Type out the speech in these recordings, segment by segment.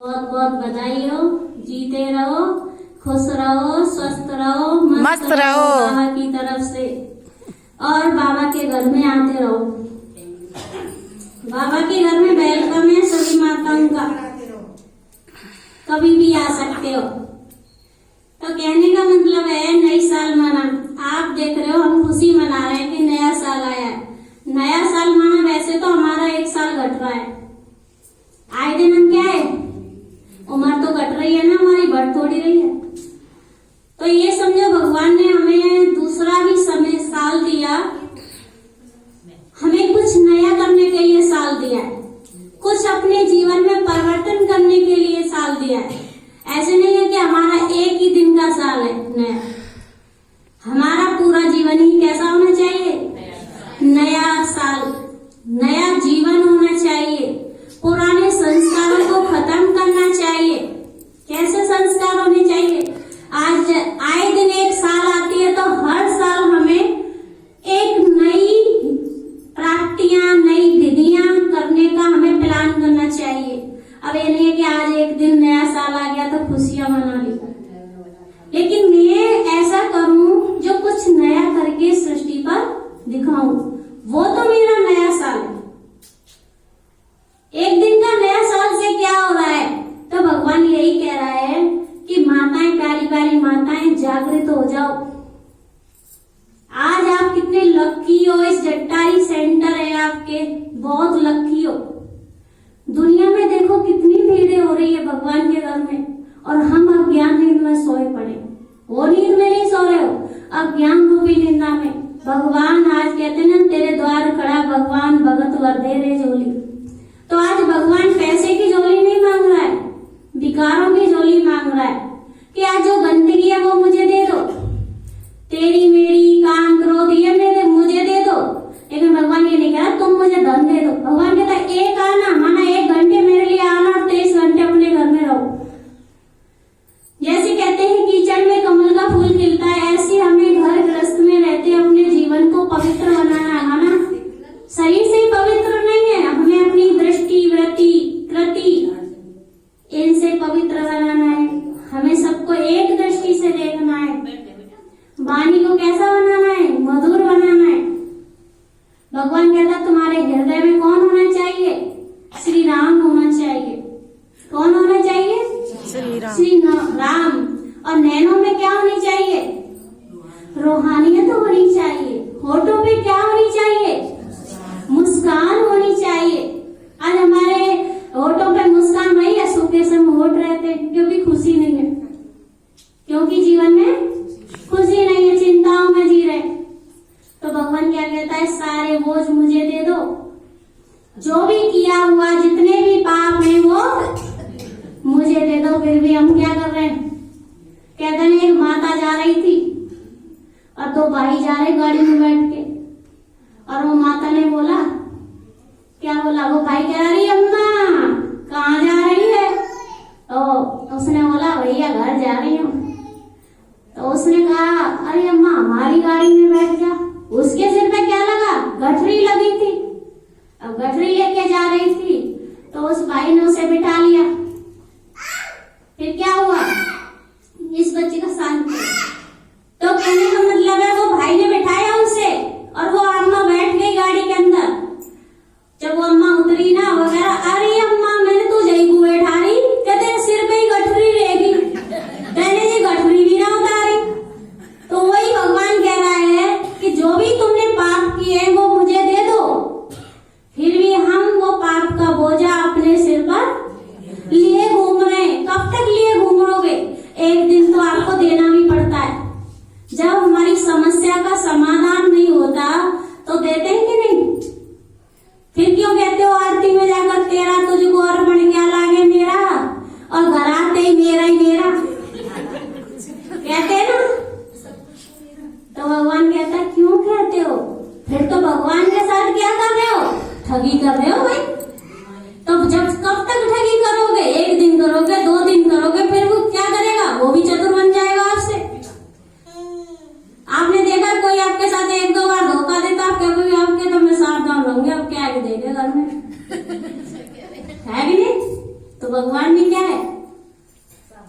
बहुत बहुत बधाई हो। जीते रहो, खुश रहो, स्वस्थ रहो, मस्त रहो बाबा की तरफ से। और बाबा के घर में आते रहो। बाबा के घर में वेलकम है सभी माताओं का, कभी भी आ सकते हो। तो कहने का मतलब है नई साल मना। आप देख रहे हो हम खुशी मना रहे हैं कि नया साल आया है। नया साल माना, वैसे तो हमारा एक साल घट रहा है। आए दिन हम क्या है, उम्र तो घट रही है ना हमारी, बढ़ थोड़ी रही है। तो ये समझो भगवान ने हमें दूसरा भी समय साल दिया, हमें कुछ नया करने के लिए साल दिया है, कुछ अपने जीवन में परिवर्तन करने के लिए साल दिया है। ऐसे नहीं है कि हमारा एक ही दिन का साल है नया। हमारा पूरा जीवन ही कैसा होना चाहिए, नया साल, नया जीवन होना चाहिए। पुराने संस्कारों को खत्म करना चाहिए। कैसे संस्कार होने चाहिए? आज आए दिन एक साल आती है तो हर साल हमें एक नई प्राप्तियां, नई विधियां करने का हमें प्लान करना चाहिए। अब ये नहीं है कि आज एक दिन नया साल आ गया तो खुशियां मना ली, लेकिन मैं ऐसा करूं जो कुछ नया करके सृष्टि पर दिखाऊं, वो तो मेरा नया साल है। एक दिन का नया साल से क्या हो रहा है? तो भगवान यही कह रहा है कि माताएं, प्यारी प्यारी माताएं, जागृत हो जाओ। आज आप कितने लकी हो, इस जट्टाई सेंटर है आपके, बहुत लकी हो। दुनिया में देखो कितनी भीड़ हो रही है भगवान के घर में, और हम अज्ञान नींद में सोए पड़े। वो नींद में नहीं सो रहे हो, अज्ञान रूपी निंदा में। भगवान आज कहते ना, तेरे द्वार खड़ा भगवान भगत वर दे रे झोली। तो आज भगवान पैसे की झोली नहीं मांग रहा है, विकारों की झोली मांग रहा है कि आज जो गंदगी है वो मुझे दे दो, तेरी मेरी काम क्रोध ये मेरे मुझे दे दो। लेकिन भगवान ये नहीं कह रहा तुम मुझे धन दे दो। भगवान कहता है एक आना, माना 1 घंटे मेरे लिए आना और 23 घंटे अपने घर में रहो। जैसे कहते हैं कीचड़ में कमल का फूल खिलता है, ऐसे हमें घर गृहस्थ में रहते अपने जीवन को पवित्र बनाना है। माना शरीर से पवित्र नहीं है, हमें अपनी दृष्टि, वृत्ति, कृति इनसे पवित्र बनाना है। हमें सबको एक दृष्टि से देखना है। वाणी को कैसा बनाना है, मधुर बनाना है। भगवान कहता तुम्हारे हृदय में कौन होना चाहिए, श्री राम होना चाहिए। कौन होना चाहिए, श्री राम। और नैनों में क्या होनी चाहिए, रूहानियत होनी चाहिए। होठों पे क्या होनी चाहिए, मुस्कान होनी चाहिए। आज हमारे होठों पे मुस्कान नहीं है, सूखे से होठ रहते, क्योंकि खुशी नहीं है, क्योंकि जीवन में खुशी नहीं है, चिंताओं में जी रहे। तो भगवान क्या कहता है, सारे बोझ मुझे दे दो। जो भी किया हुआ, जितने भी पाप हैं वो मुझे दे दो। फिर भी हम क्या कर रहे हैं? कहते हैं एक माता जा रही थी और 2 भाई जा रहे गाड़ी में बैठ के, और वो माता ने बोला, क्या बोला? वो भाई कह रही अम्मा कहाँ जा रही है? तो उसने बोला भैया घर जा रही हूँ। तो उसने कहा अरे अम्मा हमारी गाड़ी में बैठ जा। उसके सिर पे क्या लगा? गठरी लगी थी। अब गठरी लेके जा रही थी तो उस भाई ने उसे बिठा लिया। फिर क्या हुआ? इस बच्चे का शांत। तो कहने का मतलब है वो भाई ने बिठाया उसे और वो अम्मा बैठ गई गाड़ी के अंदर। जब वो अम्मा उतरी ना वगैरह, अरे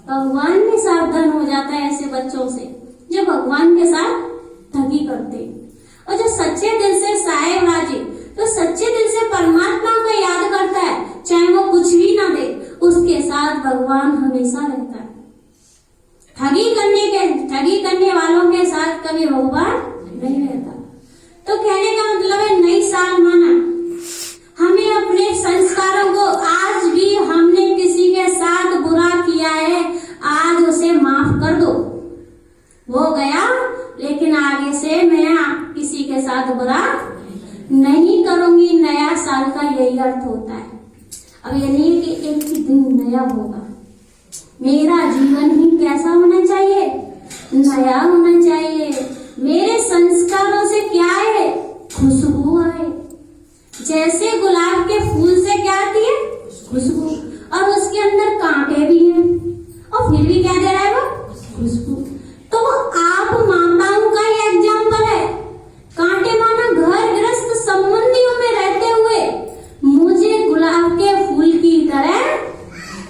भगवान भी सावधान हो जाता है ऐसे बच्चों से जो भगवान के साथ ठगी करते हैं। और जो सच्चे दिल से साहेबराजी, तो सच्चे दिल से परमात्मा को याद करता है, चाहे वो कुछ भी ना दे, उसके साथ भगवान हमेशा रहता है। ठगी करने वालों के साथ कभी भगवान नहीं रहता। तो कहने का मतलब है नई साल माना, हमें अपने संस्कारों को, आज भी हमने किसी के साथ बुरा किया है, आज उसे माफ कर दो, वो गया, लेकिन आगे से मैं किसी के साथ बुरा नहीं करूंगी। नया साल का यही अर्थ होता है। अब ये नहीं कि एक ही दिन नया होगा, मेरा जीवन ही कैसा होना चाहिए, नया होना चाहिए। मेरे संस्कारों से क्या है, खुशबू आए। जैसे गुलाब के फूल से क्या आती है, खुशबू, और उसके अंदर कांटे भी हैं और फिर भी क्या दे रहा है वो, खुशबू। तो आप माताओं का ये एग्जाम्पल है। कांटे माना घर गृहस्थ संबंधियों में रहते हुए मुझे गुलाब के फूल की तरह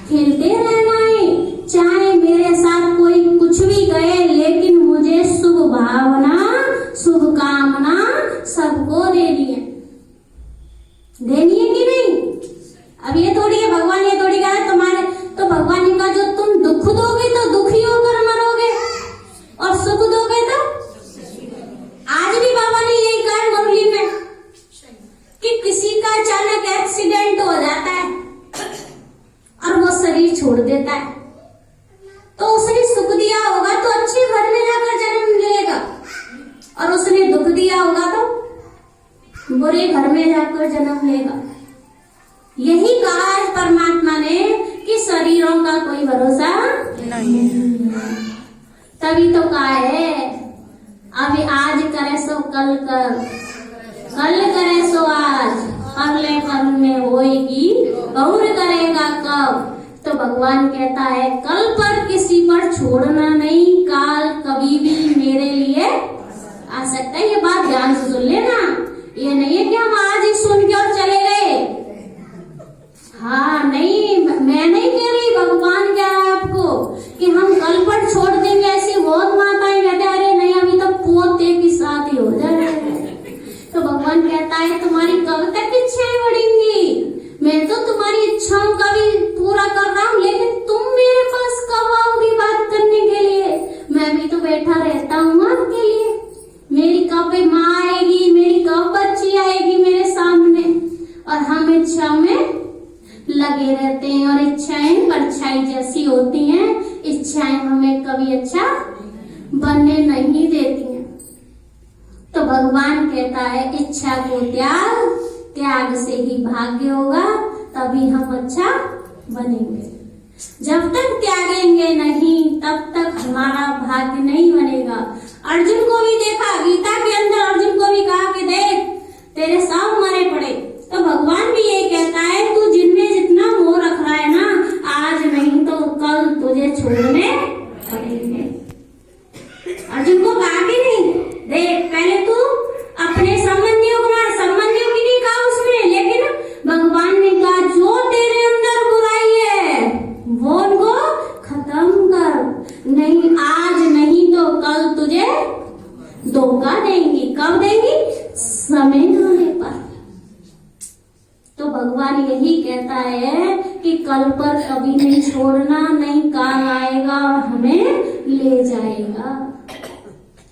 खिलते रहना है। चाहे मेरे साथ कोई कुछ भी कहे, लेकिन मुझे शुभ भावना, शुभ कामना सबको देनी है कि नहीं। अब ये थोड़ी है, भगवान ये थोड़ी कहा है तुम्हारे, तो भगवान ने कहा जो तुम दुख दोगे तो दुखी होकर मरोगे, और सुख दोगे तो। आज भी बाबा ने यही कहा मुरली में कि किसी का अचानक एक्सीडेंट हो जाता है और वो शरीर छोड़ देता है, तो उसने सुख दिया होगा तो अच्छे घर में जाकर जन्म लेगा, और उसने दुख दिया होगा तो बुरे घर में जाकर जन्म लेगा। यही कहा है परमात्मा ने कि शरीरों का कोई भरोसा नहीं। तभी तो कहा है अभी आज करे सो कल कर, कल करे सो आज, अगले पल में होएगी और करेगा कब। तो भगवान कहता है कल पर किसी पर छोड़ना नहीं, काल कभी भी मेरे लिए आ सकता है। ये बात ध्यान से सुन लेना, ये नहीं है कि हम आज ही सुन के और चले गए। हाँ नहीं, मैं नहीं कह रही, भगवान कह रहा है आपको कि हम कल पर छोड़ देंगे। ऐसी बहुत माताएं कहते हैं अरे नहीं अभी तो पोते के साथ ही हो जाए। तो भगवान कहता है तुम्हारी कब तक इच्छाएं बढ़ेंगी, मैं तो तुम्हारी इच्छाओं का भी पूरा कर रहा हूँ, लेकिन तुम मेरे पास कब आओगी बात करने के लिए। मैं भी तो बैठा रहता हूँ आपके लिए, मेरी कब माँ आएगी, मेरी कब बच्ची आएगी मेरे सामने। और हम इच्छाओं में लगे रहते हैं, और इच्छाएं परछाई जैसी होती हैं, इच्छाएं हमें कभी अच्छा बनने नहीं देती हैं। तो भगवान कहता है इच्छा को त्याग, त्याग से ही भाग्य होगा, तभी हम अच्छा बनेंगे। जब तक त्यागेंगे नहीं तब तक हमारा भाग्य नहीं बनेगा। अर्जुन को भी देखा, गीता के अंदर अर्जुन को भी कहा कि देख तेरे सब मरे पड़े। तो भगवान भी ये कहता है तू जिनमें जितना मोह रख रहा है ना, आज नहीं तो कल तुझे छोड़ने पड़ेंगे। अर्जुन को कहा कि नहीं, देख पहले तू अपने संबंधियों को मार, संबंधियों की नहीं कहा उसमें, लेकिन भगवान ने कहा जो तेरे अंदर बुराई है वो उनको खत्म कर। नहीं आज नहीं तो कल तुझे धोखा देंगी। कब देंगी, समय आने पर। तो भगवान यही कहता है कि कल पर कभी नहीं छोड़ना, नहीं काल आएगा और हमें ले जाएगा।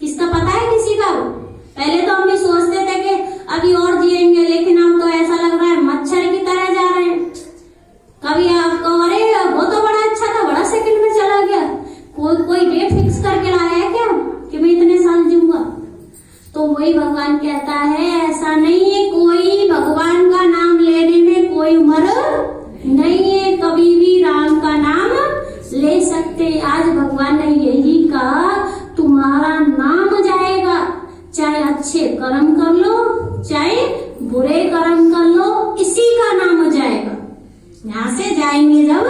किसका पता है, किसी का। पहले तो हम भी सोचते थे कि अभी और जिएंगे, लेकिन अब तो ऐसा लग रहा है मच्छर की तरह जा रहे हैं। कभी आपको अरे वो तो बड़ा अच्छा था, बड़ा सेकंड में चला गया। कोई डेट फिक्स करके लाया है क्या कि मैं इतने साल जीऊंगा। तो वही भगवान कहता है ऐसा नहीं है, कोई भगवान का नाम लेने में कोई उम्र नहीं है, कभी भी राम का नाम ले सकते। आज भगवान ने यही कहा तुम्हारा नाम जाएगा, चाहे अच्छे कर्म कर लो चाहे बुरे कर्म कर लो, इसी का नाम जाएगा। यहाँ से जाएंगे जब,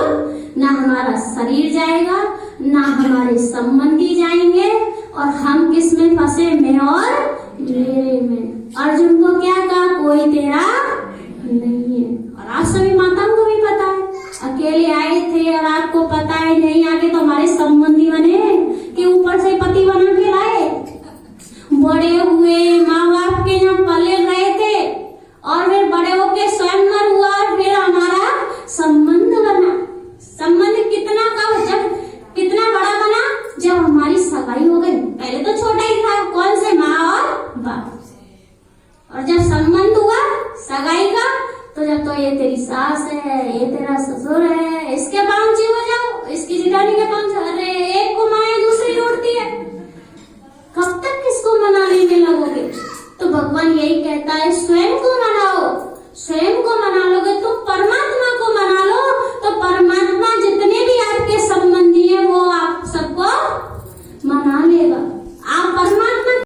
ना हमारा शरीर जाएगा ना हमारे संबंधी जाएंगे, और हम किस में फंसे, मैं और मेरे में। अर्जुन को क्या कहा, कोई तेरा नहीं है। और आप सभी माताओं को भी पता है, अकेले आए थे और आपको पता है नहीं आगे तो तो जब तो ये तेरी सास है, ये तेरा ससुर है, इसके पांव हो जाओ, इसकी जिठानी के पांव, अरे एक को माए दूसरी उड़ती है, कब तक किसको मना लेने लगोगे? तो भगवान यही कहता है, स्वयं को मनाओ, स्वयं को मना लोगे तो परमात्मा